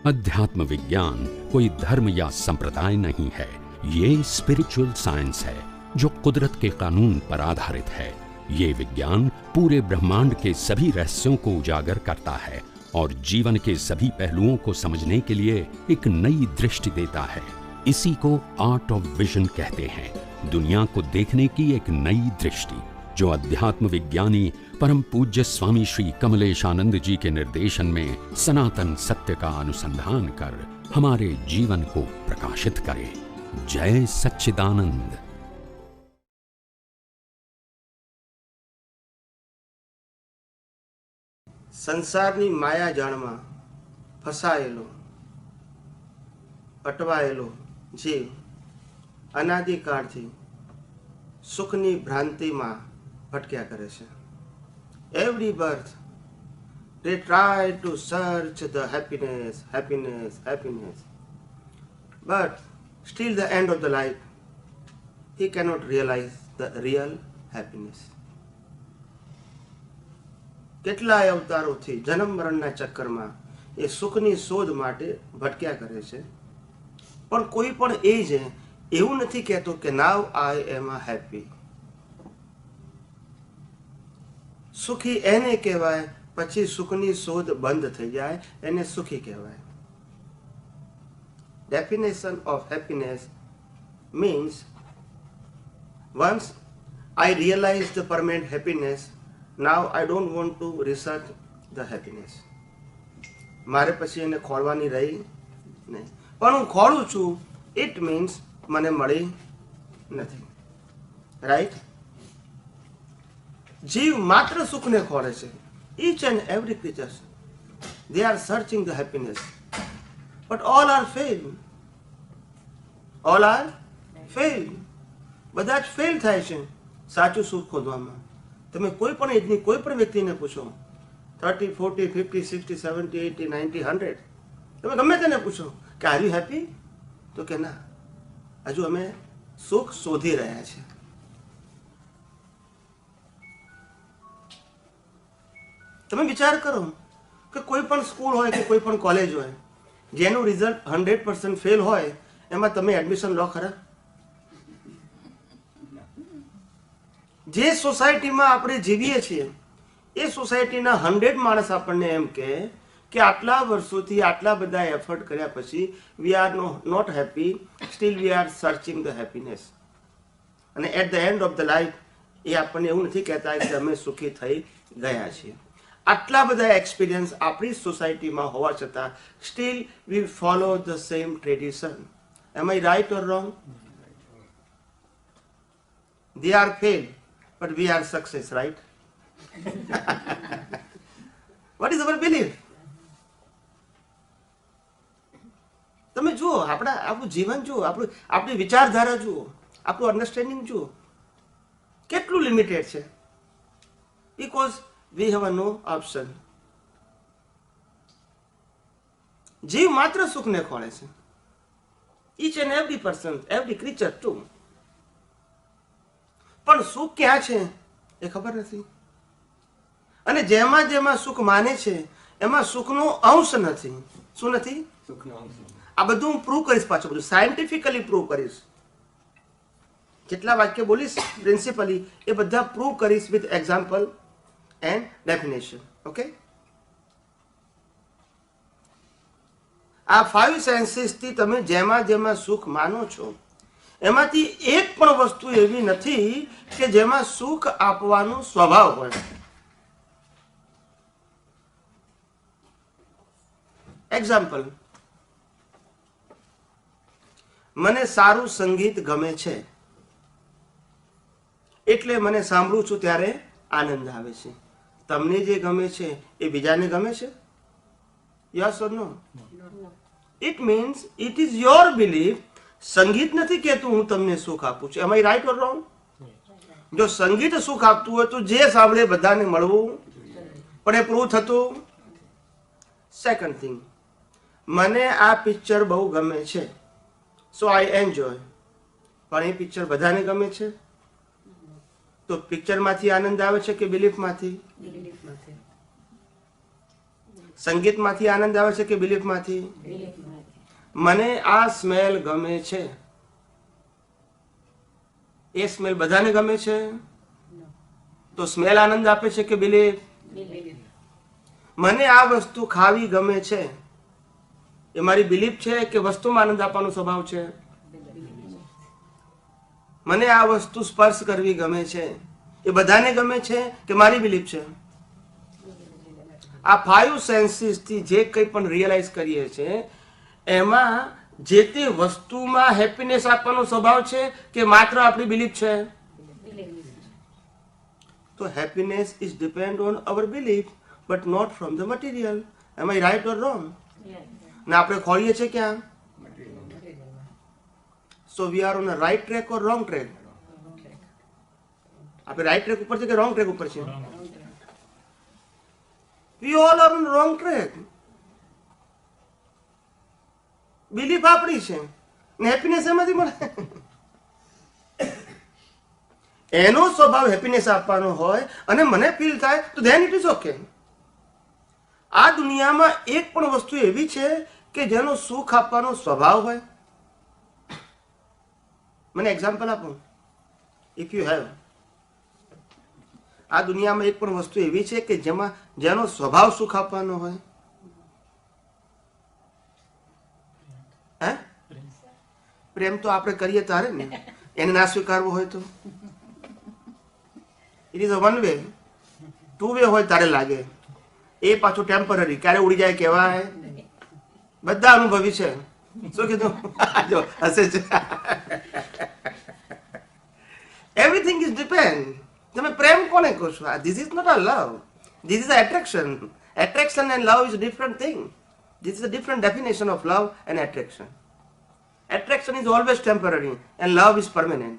अध्यात्म विज्ञान कोई धर्म या संप्रदाय नहीं है, ये स्पिरिचुअल साइंस है जो कुदरत के कानून पर आधारित है। ये विज्ञान पूरे ब्रह्मांड के सभी रहस्यों को उजागर करता है और जीवन के सभी पहलुओं को समझने के लिए एक नई दृष्टि देता है। इसी को आर्ट ऑफ विजन कहते हैं, दुनिया को देखने की एक नई दृष्टि, जो अध्यात्म विज्ञानी परम पूज्य स्वामी श्री कमलेशानंद जी के निर्देशन में सनातन सत्य का अनुसंधान कर हमारे जीवन को प्रकाशित करे। जय सच्चिदानंद। संसाરની માયા જાણમાં ફસાયેલો અટવાયેલો જીવ અનાદિકાળથી સુખની ભ્રાંતિમાં ભટક્યા કરે છે. Every birth they try to search the happiness, happiness, happiness, but still the end of the life he cannot realize the real happiness. કેટલાય અવતારોથી જન્મ મરણના ચક્કરમાં એ સુખની શોધ માટે ભટક્યા કરે છે, પણ કોઈ પણ એજ એવું નથી કહેતો કે નાવ આઈ એમ હેપી. સુખી એને કહેવાય પછી સુખની શોધ બંધ થઈ જાય એને સુખી કહેવાય. Definition of happiness means once I realize the permanent happiness, now I don't want to research the happiness. મારે પછી એને ખોળવાની રહી નહીં, પણ હું ખોળું છું it means મને મળી નથી. રાઈટ? જીવ માત્ર સુખને ખોળે છે. each and every creature they are searching the happiness, but all are failed. all are failed. બધા જ ફેલ થાય છે સાચું સુખ ખોદવામાં. તમે કોઈ પણ એજની કોઈ પણ વ્યક્તિને પૂછો, 30, 40, 50, 60, 70, 80, 90, 100, તમે ગમે તેને પૂછો કે આર યુ હેપી, તો કે ના, હજુ અમે સુખ શોધી રહ્યા છીએ. તમે વિચાર કરો કે કોઈ પણ સ્કૂલ હોય કે કોઈ પણ કોલેજ હોય જેનું રિઝલ્ટ 100% ફેલ હોય, એમાં તમે એડમિશન લો ખરા? જે સોસાયટીમાં આપણે જીવીએ છીએ એ સોસાયટીના 100 માણસ આપણને એમ કહે કે આટલા વર્ષોથી આટલા બધા એફર્ટ કર્યા પછી we are not happy, still we are searching the happiness. અને at the end of the life એ આપણને એવું નથી કહેતા કે અમે સુખી થઈ ગયા છીએ. આટલા બધા એક્સપિરિયન્સ આપણી સોસાયટીમાં હોવા છતાં still we follow the same tradition. Am I right or wrong? They are fail but we are success, right? What is our belief? તમે જુઓ આપણું જીવન જુઓ, આપણી વિચારધારા જુઓ, આપણું અન્ડરસ્ટેન્ડિંગ જુઓ કેટલું લિમિટેડ છે. Because we have no option. જીવ માત્ર સુખને ખોળે છે. each and every person, every creature too. પણ સુખ ક્યાં છે એ ખબર નથી. અને જેમાં જેમાં સુખ માને છે એમાં સુખનો અંશ નથી. શું નથી? આ બધું હું પ્રૂવ કરીશ, પાછું બધું સાયન્ટિફિકલી પ્રૂવ કરીશ. જેટલા વાક્ય બોલીશ પ્રિન્સિપલી એ બધા પ્રૂવ કરીશ with example and definition. Okay? આ 5 સેન્સીસથી તમે જેમાં જેમાં સુખ માનો છો એમાંથી એક પણ વસ્તુ એવી નથી કે જેમાં સુખ આપવાનો સ્વભાવ હોય. એક્ઝામ્પલ, મને સારું સંગીત ગમે છે એટલે મને સાંભળું છું ત્યારે આનંદ આવે છે. તમને જે ગમે છે એ બીજાને ગમે છે? Yes or no? It means it is your belief. સંગીત નથી કહેતું હું તમને સુખ આપું છું. Am I right or wrong? જો સંગીત સુખ આપતું હોય તો જે સાંભળે બધાને મળવું, પણ એ પ્રૂવ થતું. સેકન્ડ થિંગ, મને આ પિક્ચર બહુ ગમે છે, સો આઈ એન્જોય, પણ એ પિક્ચર બધાને ગમે છે, તો પિક્ચરમાંથી આનંદ આવે છે કે બિલીફમાંથી? સંગીતમાંથી આનંદ આવે છે કે બિલીફમાંથી? મને આ સ્મેલ ગમે છે, એ સ્મેલ બધાને ગમે છે, તો સ્મેલ આનંદ આપે છે કે બિલીફ? મને આ વસ્તુ ખાવી ગમે છે, એ મારી બિલીફ છે કે વસ્તુમાં આનંદ આપવાનો સ્વભાવ છે? મને આ વસ્તુ સ્પર્શ કરવી ગમે છે, એ બધાને ગમે છે કે મારી બિલીફ છે? આ 5 સેન્સીસ થી જે કંઈ પણ રિયલાઇઝ કરીએ છીએ એમાં જે તે વસ્તુમાં હેપીનેસ આપવાનો સ્વભાવ છે કે માત્ર આપણી બિલીફ છે? તો happiness is depend on our belief but not from the material. Am I right or wrong? ને આપણે ખોળીએ છીએ ક્યાં? So we are on a right track or wrong track? આપણે રાઈટ ટ્રેક ઉપર છે કે રોંગ ટ્રેક ઉપર છે? We all are on wrong track. Belief આપણી છે ને હેપીનેસ એમાંથી મળે. એનો સ્વભાવ હેપીનેસ આપવાનો હોય અને મને ફીલ થાય તો ધેન ઇટ ઇઝ ઓકે. આ દુનિયામાં એક પણ વસ્તુ એવી છે કે જેનો સુખ આપવાનો સ્વભાવ હોય? મને એક્ઝામ્પલ આપો ઇફ યુ હેવ. આ દુનિયામાં એક પણ વસ્તુ એવી છે કે જેનો સ્વભાવ સુખ આપવાનો હોય? હે? પ્રેમ તો આપણે કરીએ તારે ને, એને ના સ્વીકારવો હોય તો? It is a one way. 2 way હોય તારે લાગે, એ પાછું ટેમ્પરરી, ક્યારે ઉડી જાય કહેવાય. બધા અનુભવી છે. શું કીધું? જો હસે છે. Everything is depend. તમે પ્રેમ કોને કહો છો? This is not a love, this is a attraction. Attraction and love is different thing. This is a different definition of love and attraction. Attraction is always temporary and love is permanent.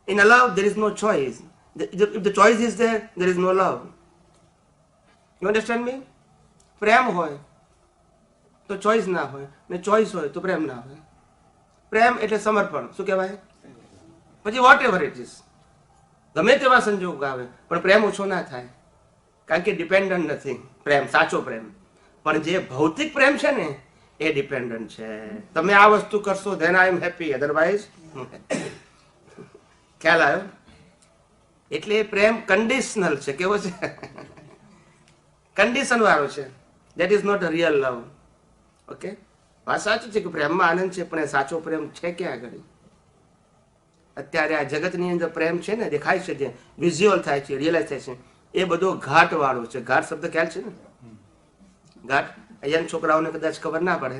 In a love, there is no choice. If the choice is there, there is no love. You understand me? પ્રેમ હોય તો choice ના હોય, ને choice હોય તો પ્રેમ ના હોય. પ્રેમ એટલે સમર્પણ. શું કહેવાય? પછી વોટ એવર ઇટ ઇઝ, ગમે તેવા સંજોગ આવે પણ પ્રેમ ઓછો ના થાય, કારણ કે ડિપેન્ડન્ટ નથી પ્રેમ, સાચો પ્રેમ. પણ જે ભૌતિક પ્રેમ છે ને એ ડિપેન્ડન્ટ છે. તમે આ વસ્તુ કરશો than I am happy, otherwise. ખ્યાલ આવ્યો? એટલે પ્રેમ કન્ડિશનલ છે. કેવો છે? કન્ડિશન વાળો છે. That is not a real love. Okay, વાત સાચી છે કે પ્રેમમાં આનંદ છે, પણ એ સાચો પ્રેમ છે ક્યાં આગળ? અત્યારે આ જગતની અંદર પ્રેમ છે ને, દેખાય છે, જે વિઝ્યુઅલ થાય છે, રિયલાઇઝ થાય છે, એ બધો ઘાટ વાળો છે. ઘાટ શબ્દ ખ્યાલ છે ને? ઘાટ યંગ છોકરાઓને કદાચ ખબર ના પડે.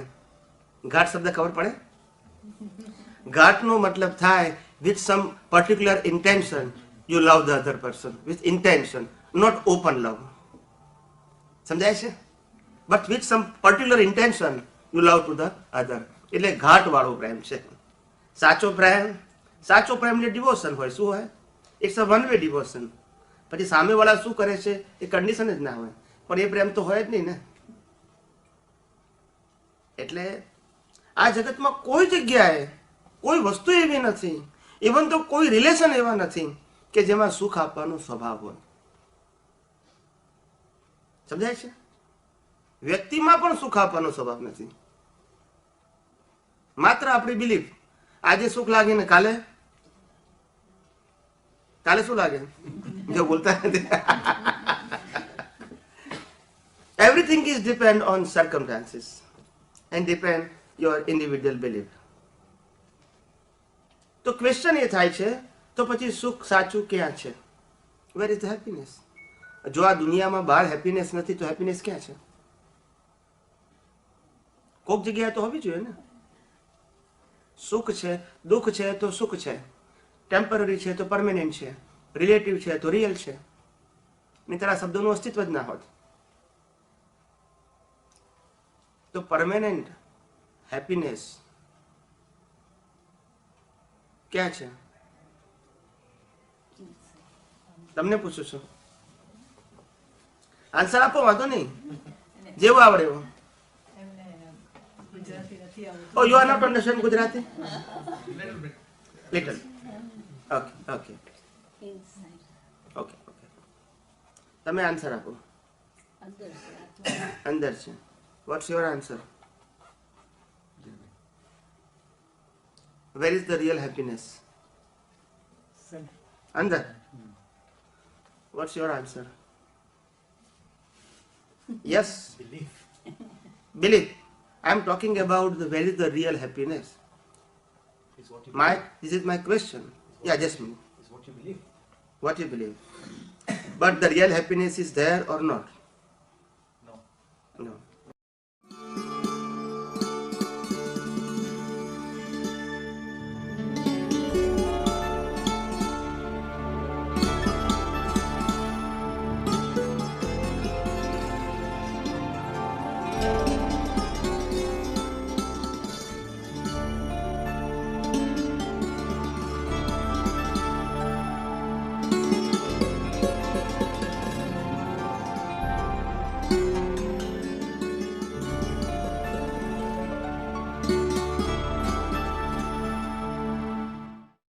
ઘાટ શબ્દ ખબર પડે? ઘાટનો મતલબ થાય with some particular intention you love the other person, with intention, not open love. સમજાય છે? but with some particular intention you love to the other. એટલે ઘાટ વાળો પ્રેમ છે. સાચો પ્રેમ એટલે ડિવોશન હોય. શું હોય? It's a one way devotion. પછી સામેવાળા શું કરે છે એ કન્ડિશન જ ના હોય, પણ એ પ્રેમ તો હોય જ નહીં ને. એટલે આ જગતમાં કોઈ જગ્યાએ કોઈ વસ્તુ એવી નથી, ઇવન તો કોઈ રિલેશન એવા નથી કે જેમાં સુખ આપવાનો સ્વભાવ હોય. સમજાય છે? વ્યક્તિમાં પણ સુખ આપવાનો સ્વભાવ નથી, માત્ર આપણી બિલીફ. આજે સુખ લાગે ને કાલે શું લાગે? જો બોલતા નથી. Everything is depend on circumstances and depend your individual belief. તો ક્વેશ્ચન એ થાય છે, તો પછી સુખ સાચું ક્યાં છે? Where is the happiness? જો આ દુનિયામાં બહાર હેપીનેસ નથી તો હેપીનેસ ક્યાં છે? કોઈક જગ્યાએ તો હોવી જોઈએ ને. સુખ છે, દુઃખ છે તો સુખ છે, ટેમ્પરરી છે તો પરમેનન્ટ છે, રિલેટિવ છે તો રિયલ છે. નહીંતર આ શબ્દોનું અસ્તિત્વ જ ના હોત. તો પરમેનન્ટ હેપીનેસ ક્યાં છે? તમને પૂછું છું, આન્સર આપો, વાંધો નહીં, જેવું આવડે એવું. Oh, you are not understand Gujarati? Little. Okay. Okay. તમે આન્સર આપો. અંદર છે. What's your answer? Where is the real happiness? અંદર. What's your answer? Yes. Belief. I'm talking about where is the real happiness. This is my question. Yeah, just me. Is what you believe. What you believe. But the real happiness is there or not?